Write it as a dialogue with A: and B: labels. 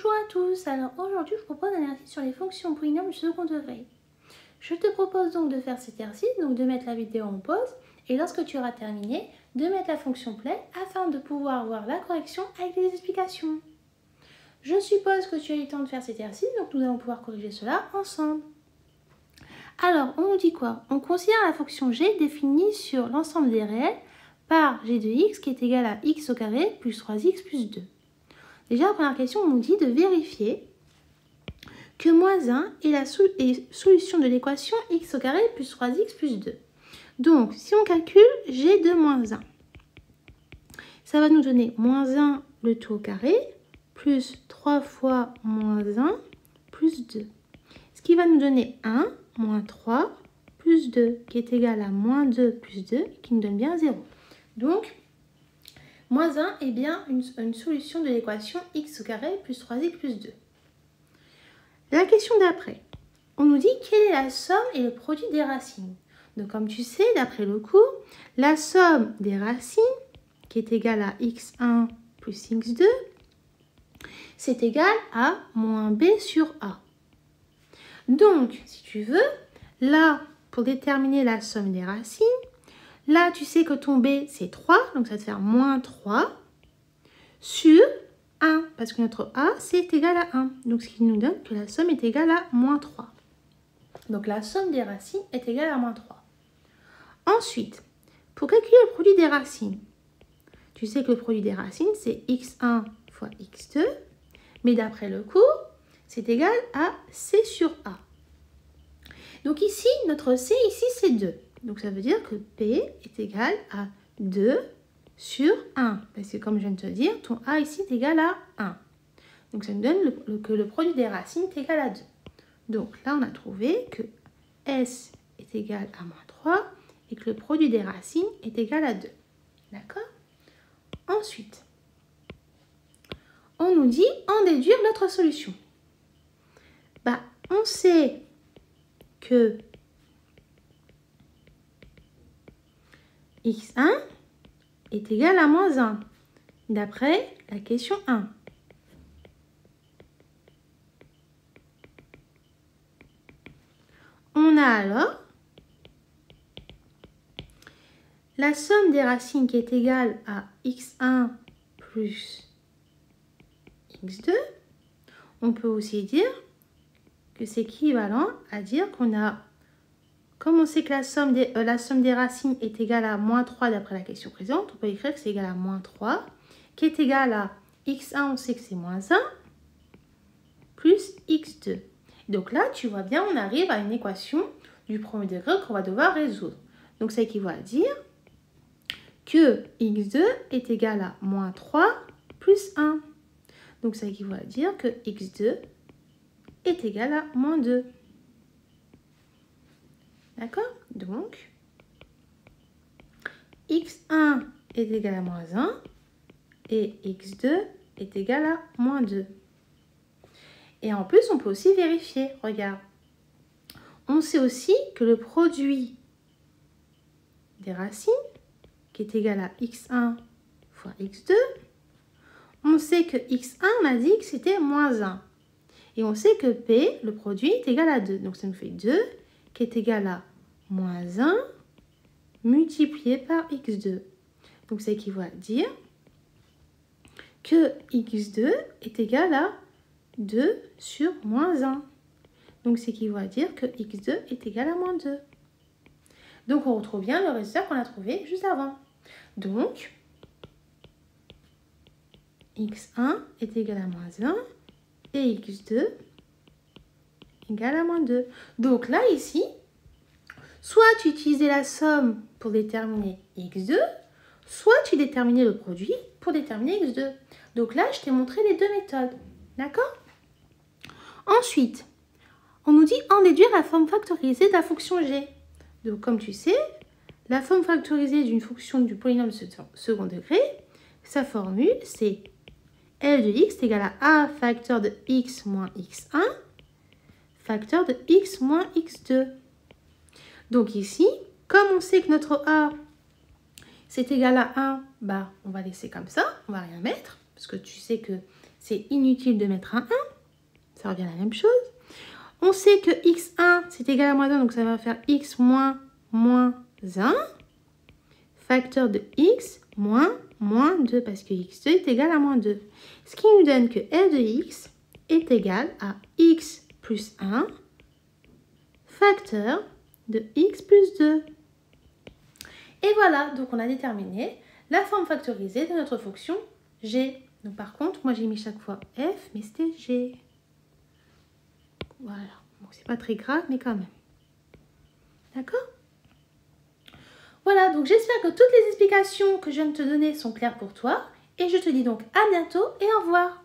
A: Bonjour à tous, alors aujourd'hui je vous propose un exercice sur les fonctions polynômes du second degré. Je te propose donc de faire cet exercice, donc de mettre la vidéo en pause et lorsque tu auras terminé, de mettre la fonction play afin de pouvoir voir la correction avec les explications. Je suppose que tu as eu le temps de faire cet exercice, donc nous allons pouvoir corriger cela ensemble. Alors on nous dit quoi? On considère la fonction g définie sur l'ensemble des réels par g de x qui est égal à x au carré plus 3x plus 2. Déjà, la première question, on nous dit de vérifier que moins 1 est la solution de l'équation x au carré plus 3x plus 2. Donc, si on calcule g de moins 1, ça va nous donner moins 1 le tout au carré plus 3 fois moins 1 plus 2. Ce qui va nous donner 1 moins 3 plus 2 qui est égal à moins 2 plus 2 qui nous donne bien 0. Donc, moins 1 est bien une solution de l'équation x au carré plus 3x plus 2. La question d'après, on nous dit quelle est la somme et le produit des racines. Donc comme tu sais, d'après le cours, la somme des racines, qui est égale à x1 plus x2, c'est égal à moins b sur a. Donc, si tu veux, là, pour déterminer la somme des racines, là, tu sais que ton b, c'est 3, donc ça va te faire moins 3 sur 1, parce que notre a, c'est égal à 1. Donc, ce qui nous donne que la somme est égale à moins 3. Donc, la somme des racines est égale à moins 3. Ensuite, pour calculer le produit des racines, tu sais que le produit des racines, c'est x1 fois x2, mais d'après le cours, c'est égal à c sur a. Donc, ici, notre c, ici, c'est 2. Donc, ça veut dire que P est égal à 2 sur 1. Parce que comme je viens de te dire, ton A ici est égal à 1. Donc, ça nous donne que le produit des racines est égal à 2. Donc, là, on a trouvé que S est égal à moins 3 et que le produit des racines est égal à 2. D'accord? Ensuite, on nous dit en déduire notre solution. Bah, on sait que x1 est égal à moins 1, d'après la question 1. On a alors la somme des racines qui est égale à x1 plus x2. On peut aussi dire que c'est équivalent à dire qu'on a, comme on sait que la somme des racines est égale à moins 3 d'après la question présente, on peut écrire que c'est égal à moins 3, qui est égal à x1, on sait que c'est moins 1, plus x2. Donc là, tu vois bien, on arrive à une équation du premier degré qu'on va devoir résoudre. Donc ça équivaut à dire que x2 est égal à moins 3 plus 1. Donc ça équivaut à dire que x2 est égal à moins 2. D'accord? Donc, x1 est égal à moins 1 et x2 est égal à moins 2. Et en plus, on peut aussi vérifier. Regarde. On sait aussi que le produit des racines, qui est égal à x1 fois x2, on sait que x1, on a dit que c'était moins 1. Et on sait que P, le produit, est égal à 2. Donc, ça nous fait 2 qui est égal à moins 1 multiplié par x2. Donc, ça équivaut à dire que x2 est égal à 2 sur moins 1. Donc, ça équivaut à dire que x2 est égal à moins 2. Donc, on retrouve bien le résultat qu'on a trouvé juste avant. Donc, x1 est égal à moins 1 et x2 égale à moins 2. Donc là, ici, soit tu utilisais la somme pour déterminer x2, soit tu déterminais le produit pour déterminer x2. Donc là, je t'ai montré les deux méthodes. D'accord? Ensuite, on nous dit en déduire la forme factorisée de la fonction g. Donc comme tu sais, la forme factorisée d'une fonction du polynôme second degré, sa formule, c'est L de x est égal à a facteur de x moins x1 facteur de x moins x2. Donc ici, comme on sait que notre a, c'est égal à 1, bah, on va laisser comme ça, on va rien mettre, parce que tu sais que c'est inutile de mettre un 1. Ça revient à la même chose. On sait que x1, c'est égal à moins 1, donc ça va faire x moins 1. Facteur de x moins 2, parce que x2 est égal à moins 2. Ce qui nous donne que f de x est égal à x plus 1, facteur de x plus 2. Et voilà, donc on a déterminé la forme factorisée de notre fonction g. Donc par contre, moi j'ai mis chaque fois f, mais c'était g. Voilà, donc c'est pas très grave, mais quand même. D'accord? Voilà, donc j'espère que toutes les explications que je viens de te donner sont claires pour toi. Et je te dis donc à bientôt et au revoir.